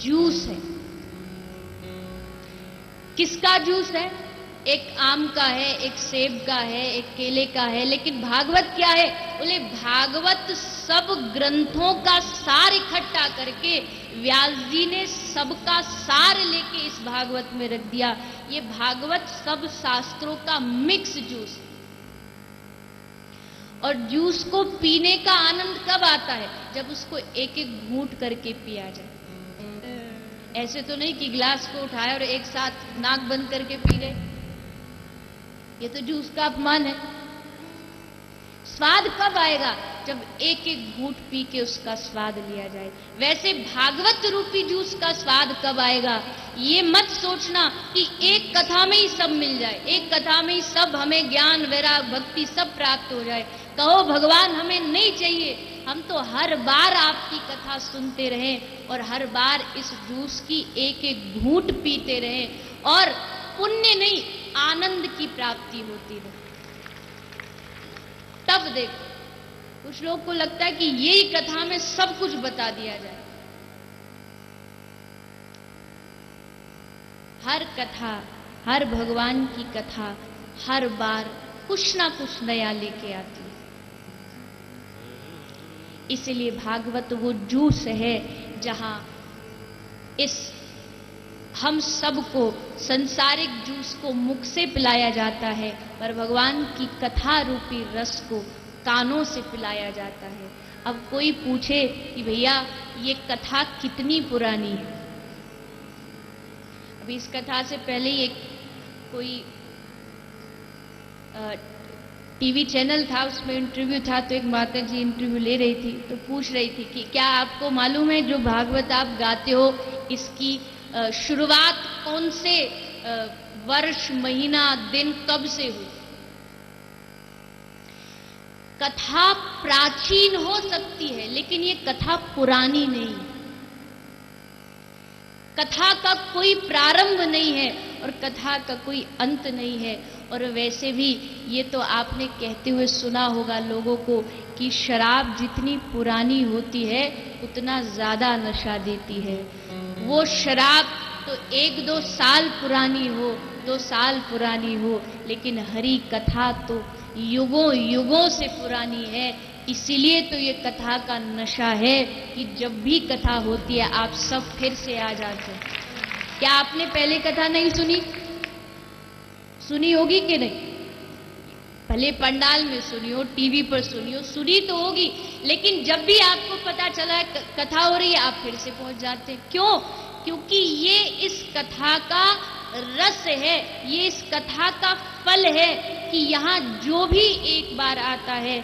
Juice है। किसका juice है? एक आम का है, एक सेब का है, एक केले का है, लेकिन भागवत क्या है? बोले भागवत सब ग्रंथों का सार इकट्ठा करके व्यास जी ने सबका सार लेके इस भागवत में रख दिया। ये भागवत सब शास्त्रों का मिक्स जूस। और जूस को पीने का आनंद कब आता है? जब उसको एक एक घूंट करके पिया जाए। ऐसे तो नहीं कि गिलास को उठाए और एक साथ नाक बंद करके पी गए, ये तो जूस का अपमान है। स्वाद कब आएगा? जब एक एक घूंट पी के उसका स्वाद लिया जाए। वैसे भागवत रूपी जूस का स्वाद कब आएगा? ये मत सोचना कि एक कथा में ही सब मिल जाए, एक कथा में ही सब हमें ज्ञान वैराग भक्ति सब प्राप्त हो जाए। कहो भगवान हमें नहीं चाहिए, हम तो हर बार आपकी कथा सुनते रहें और हर बार इस जूस की एक एक घूंट पीते रहें और पुण्य नहीं आनंद की प्राप्ति होती है। तब देखो, कुछ लोग को लगता है कि यही कथा में सब कुछ बता दिया जाए। हर कथा, हर भगवान की कथा हर बार कुछ ना कुछ नया लेके आती है। इसलिए भागवत वो जूस है जहां इस हम सबको संसारिक जूस को मुख से पिलाया जाता है, पर भगवान की कथा रूपी रस को कानों से पिलाया जाता है। अब कोई पूछे कि भैया ये कथा कितनी पुरानी है? अभी इस कथा से पहले ही एक कोई टीवी चैनल था, उसमें इंटरव्यू था, तो एक माता जी इंटरव्यू ले रही थी, तो पूछ रही थी कि क्या आपको मालूम है जो भागवत आप गाते हो इसकी शुरुआत कौन से वर्ष, महीना, दिन, कब से हुई? कथा प्राचीन हो सकती है लेकिन ये कथा पुरानी नहीं। कथा का कोई प्रारंभ नहीं है और कथा का कोई अंत नहीं है। और वैसे भी ये तो आपने कहते हुए सुना होगा लोगों को कि शराब जितनी पुरानी होती है उतना ज्यादा नशा देती है। वो शराब तो 1-2 साल पुरानी हो, 2 साल पुरानी हो, लेकिन हरि कथा तो युगों युगों से पुरानी है। इसीलिए तो ये कथा का नशा है कि जब भी कथा होती है आप सब फिर से आ जाते हैं। क्या आपने पहले कथा नहीं सुनी? सुनी होगी कि नहीं? भले पंडाल में सुनी हो, टीवी पर सुनी हो, सुनी तो होगी, लेकिन जब भी आपको पता चला है कथा हो रही है आप फिर से पहुंच जाते हैं। क्यों? क्योंकि ये इस कथा का रस है, ये इस कथा का फल है कि यहां जो भी एक बार आता है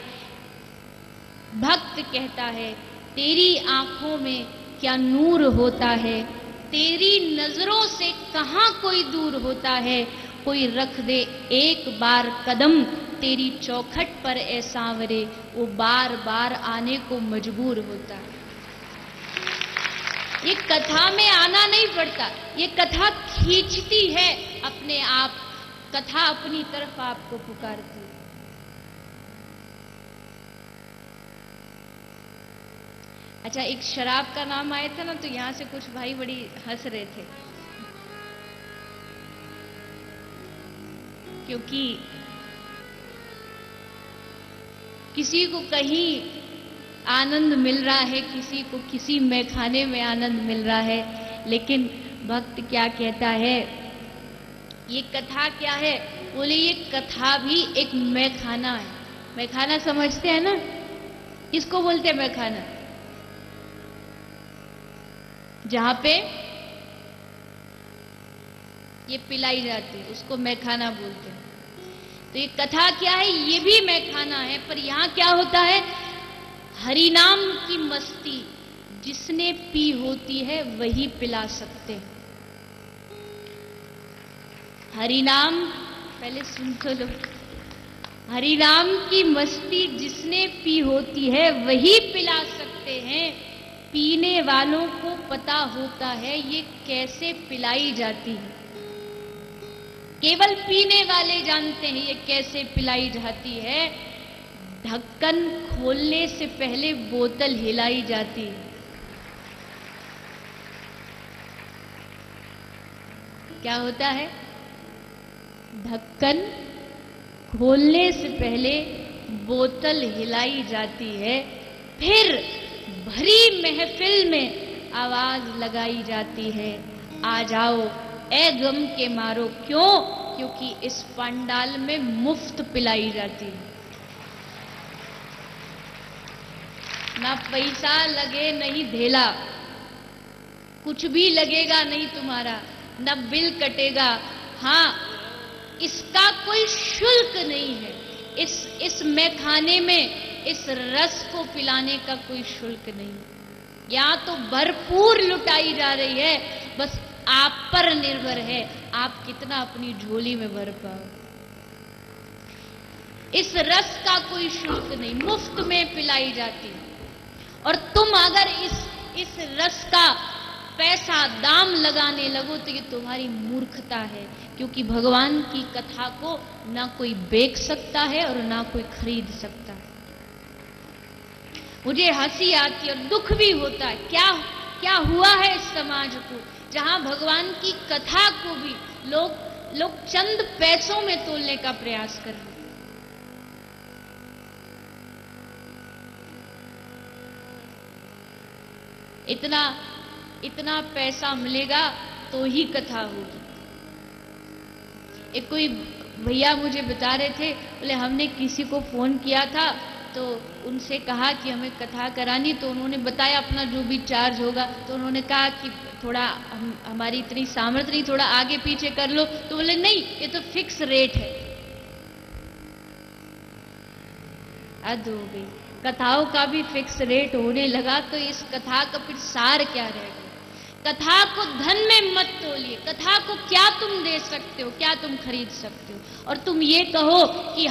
भक्त कहता है तेरी आंखों में क्या नूर होता है, तेरी नजरों से कहां कोई दूर होता है, कोई रख दे एक बार कदम तेरी चौखट पर ए सांवरे, वो बार बार आने को मजबूर होता है। ये कथा में आना नहीं पड़ता, ये कथा खींचती है अपने आप, कथा अपनी तरफ आपको पुकारती है। अच्छा, एक शराब का नाम आया था ना, तो यहां से कुछ भाई बड़ी हंस रहे थे क्योंकि किसी को कहीं आनंद मिल रहा है, किसी को किसी मैखाने में आनंद मिल रहा है, लेकिन भक्त क्या कहता है, ये कथा क्या है? बोले ये कथा भी एक मैखाना है। मैखाना समझते हैं ना? किसको बोलते हैं मैखाना? जहां पे ये पिलाई जाती है उसको मैखाना बोलते हैं। तो ये कथा क्या है? ये भी मैखाना है, पर यहां क्या होता है? हरिनाम की मस्ती जिसने पी होती है वही पिला सकते हैं। हरिनाम, पहले सुन तो लो, हरिनाम की मस्ती जिसने पी होती है वही पिला सकते हैं। पीने वालों को पता होता है ये कैसे पिलाई जाती है, केवल पीने वाले जानते हैं ये कैसे पिलाई जाती है। ढक्कन खोलने से पहले बोतल हिलाई जाती है, क्या होता है? ढक्कन खोलने से पहले बोतल हिलाई जाती है, फिर भरी महफिल में आवाज लगाई जाती है, आ जाओ ए गम के मारो। क्यों? क्योंकि इस पंडाल में मुफ्त पिलाई जाती है। ना पैसा लगे नहीं ढेला, कुछ भी लगेगा नहीं तुम्हारा, न बिल कटेगा। हाँ, इसका कोई शुल्क नहीं है। इस मैखाने में इस रस को पिलाने का कोई शुल्क नहीं। यहां तो भरपूर लुटाई जा रही है, बस आप पर निर्भर है आप कितना अपनी झोली में भर पाओ। इस रस का कोई शुल्क नहीं, मुफ्त में पिलाई जाती है। और तुम अगर इस रस का पैसा दाम लगाने लगो तो ये तुम्हारी मूर्खता है, क्योंकि भगवान की कथा को ना कोई बेच सकता है और ना कोई खरीद सकता है। मुझे हंसी आती है और दुख भी होता है। क्या हुआ है इस समाज को, जहां भगवान की कथा को भी लोग चंद पैसों में तोलने का प्रयास कर रहे हैं। इतना पैसा मिलेगा तो ही कथा होगी। एक कोई भैया मुझे बता रहे थे, बोले हमने किसी को फोन किया था तो उनसे कहा कि हमें कथा करानी, तो उन्होंने बताया अपना जो भी चार्ज होगा, तो उन्होंने कहा कि थोड़ा हमारी इतनी सामर्थ्य नहीं, थोड़ा आगे पीछे कर लो। तो बोले नहीं, ये तो फिक्स रेट है। हद हो गई, कथाओं का भी फिक्स रेट होने लगा तो इस कथा का फिर सार क्या रहेगा? कथा को धन में मत तोलिए। कथा को क्या तुम दे सकते हो, क्या तुम खरीद सकते हो? और तुम ये कहो कि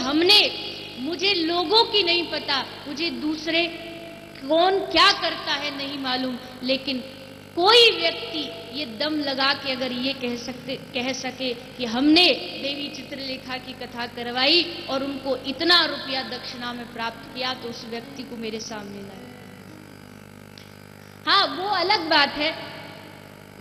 मुझे लोगों की नहीं पता, मुझे दूसरे कौन क्या करता है नहीं मालूम, लेकिन कोई व्यक्ति ये दम लगा के अगर ये कह सके कि हमने देवी चित्रलेखा की कथा करवाई और उनको इतना रुपया दक्षिणा में प्राप्त किया, तो उस व्यक्ति को मेरे सामने लाए। हाँ, वो अलग बात है,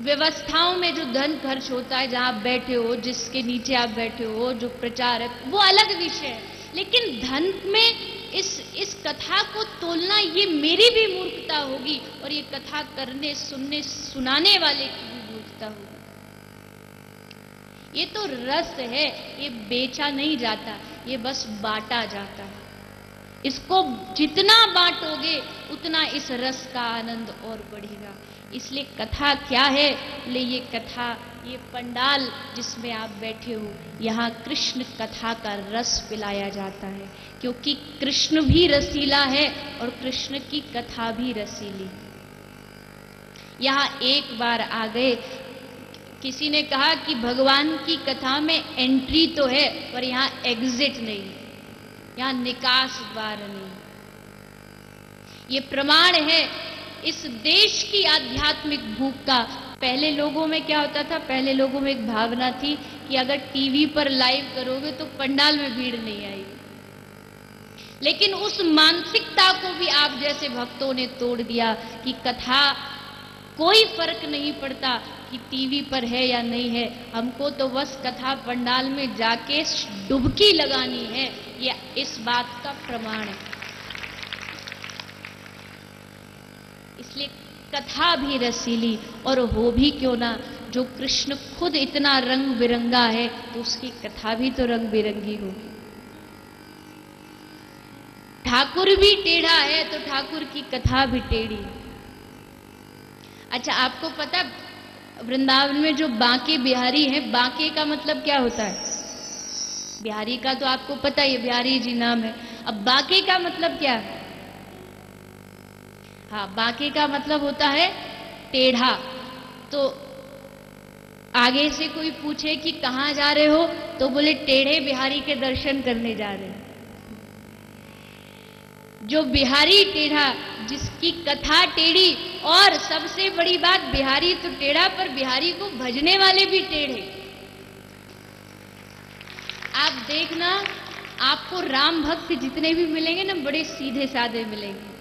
व्यवस्थाओं में जो धन खर्च होता है, जहां आप बैठे हो, जिसके नीचे आप बैठे हो, जो प्रचारक, वो अलग विषय है। लेकिन धन में इस कथा को तोलना ये मेरी भी मूर्खता होगी और ये कथा करने सुनाने वाले की भी मूर्खता होगी। ये तो रस है, ये बेचा नहीं जाता, ये बस बांटा जाता है। इसको जितना बांटोगे उतना इस रस का आनंद और बढ़ेगा। इसलिए कथा क्या है? ये कथा, ये पंडाल जिसमें आप बैठे हो, यहाँ कृष्ण कथा का रस पिलाया जाता है, क्योंकि कृष्ण भी रसीला है और कृष्ण की कथा भी रसीली है। यहाँ एक बार आ गए, किसी ने कहा कि भगवान की कथा में एंट्री तो है पर यहाँ एग्जिट नहीं, यहाँ निकास द्वार नहीं। ये प्रमाण है इस देश की आध्यात्मिक भूख का। पहले लोगों में क्या होता था? पहले लोगों में एक भावना थी कि अगर टीवी पर लाइव करोगे तो पंडाल में भीड़ नहीं आएगी। लेकिन उस मानसिकता को भी आप जैसे भक्तों ने तोड़ दिया कि कथा कोई फर्क नहीं पड़ता कि टीवी पर है या नहीं है, हमको तो बस कथा पंडाल में जाके डुबकी लगानी है। ये इस बात का प्रमाण है। इसलिए कथा भी रसीली, और हो भी क्यों ना, जो कृष्ण खुद इतना रंग बिरंगा है तो उसकी कथा भी तो रंग बिरंगी होगी। ठाकुर भी टेढ़ा है तो ठाकुर की कथा भी टेढ़ी है। अच्छा, आपको पता वृंदावन में जो बांके बिहारी है, बांके का मतलब क्या होता है? बिहारी का तो आपको पता है, बिहारी जी नाम है। अब बांके का मतलब क्या है? हाँ, बांके का मतलब होता है टेढ़ा। तो आगे से कोई पूछे कि कहां जा रहे हो, तो बोले टेढ़े बिहारी के दर्शन करने जा रहे हैं। जो बिहारी टेढ़ा, जिसकी कथा टेढ़ी, और सबसे बड़ी बात, बिहारी तो टेढ़ा पर बिहारी को भजने वाले भी टेढ़े। आप देखना, आपको राम भक्त जितने भी मिलेंगे ना, बड़े सीधे साधे मिलेंगे,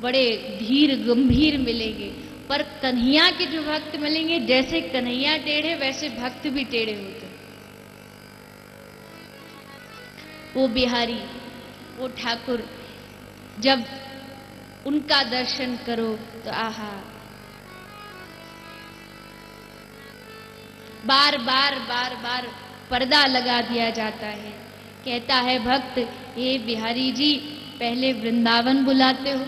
बड़े धीर गंभीर मिलेंगे, पर कन्हैया के जो भक्त मिलेंगे, जैसे कन्हैया टेढ़े वैसे भक्त भी टेढ़े होते। वो बिहारी, वो ठाकुर, जब उनका दर्शन करो तो आहा, बार बार बार बार पर्दा लगा दिया जाता है। कहता है भक्त, हे बिहारी जी, पहले वृंदावन बुलाते हो,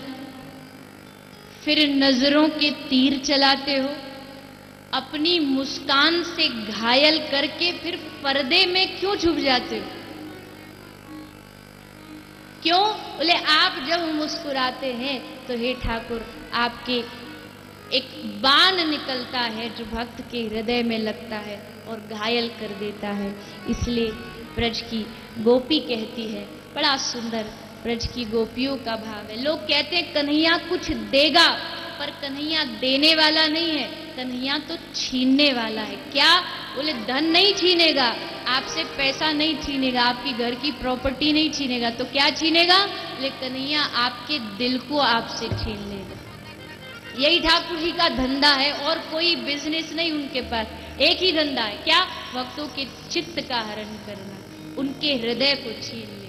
फिर नजरों के तीर चलाते हो, अपनी मुस्कान से घायल करके फिर पर्दे में क्यों छुप जाते हो? क्यों? बोले आप जब मुस्कुराते हैं तो हे ठाकुर, आपके एक बाण निकलता है जो भक्त के हृदय में लगता है और घायल कर देता है। इसलिए ब्रज की गोपी कहती है, बड़ा सुंदर ब्रज की गोपियों का भाव है। लोग कहते हैं कन्हैया कुछ देगा, पर कन्हैया देने वाला नहीं है, कन्हैया तो छीनने वाला है। क्या? बोले धन नहीं छीनेगा, आपसे पैसा नहीं छीनेगा, आपकी घर की प्रॉपर्टी नहीं छीनेगा, तो क्या छीनेगा? बोले कन्हैया आपके दिल को आपसे छीन लेगा। यही ठाकुर जी का धंधा है, और कोई बिजनेस नहीं उनके पास, एक ही धंधा है। क्या? भक्तों के चित्त का हरण करना, उनके हृदय को छीन लेना।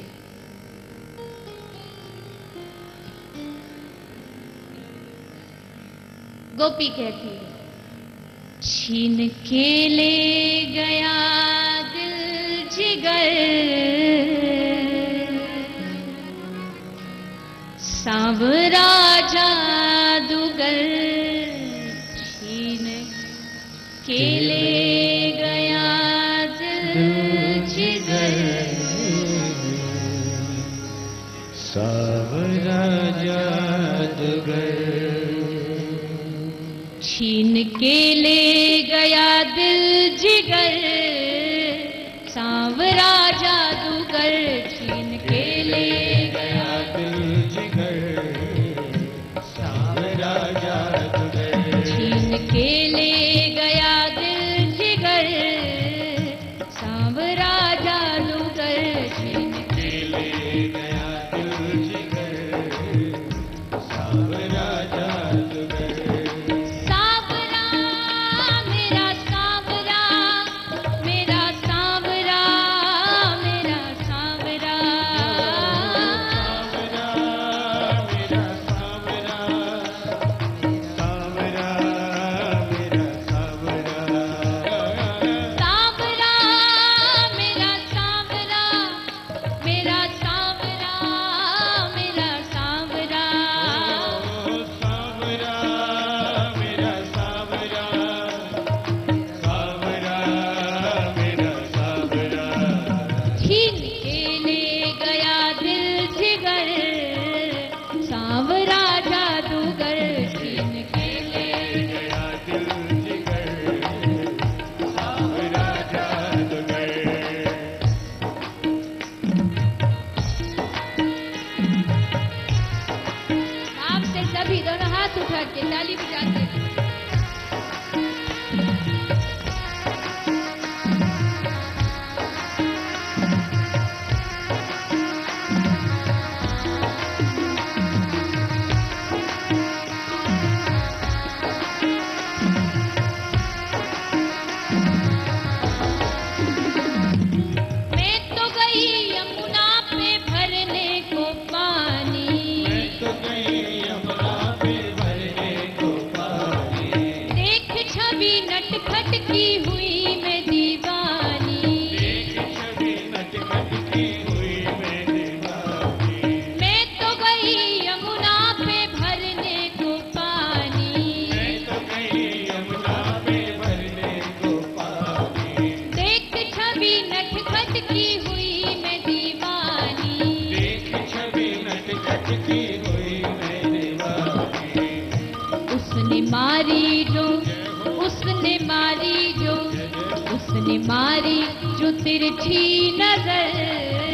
गोपी कहती है, छीन के ले गया दिल जिगर, सांवरा जादूगर, छीन के ले गया दिल जिगर, सांवरा जादूगर, छीन के ले गया दिल जिगर, सांवरा जादूगर, छीन के ले गया दिल जिगर, सांवरा जादूगर, छीन के ले गया दिल जिगर, सांवरा जादूगर, छीन के ले गया दिल जिगर, सांवरा जादूगर। ताली बजाते हैं। उसने मारी जो तिरछी नजर,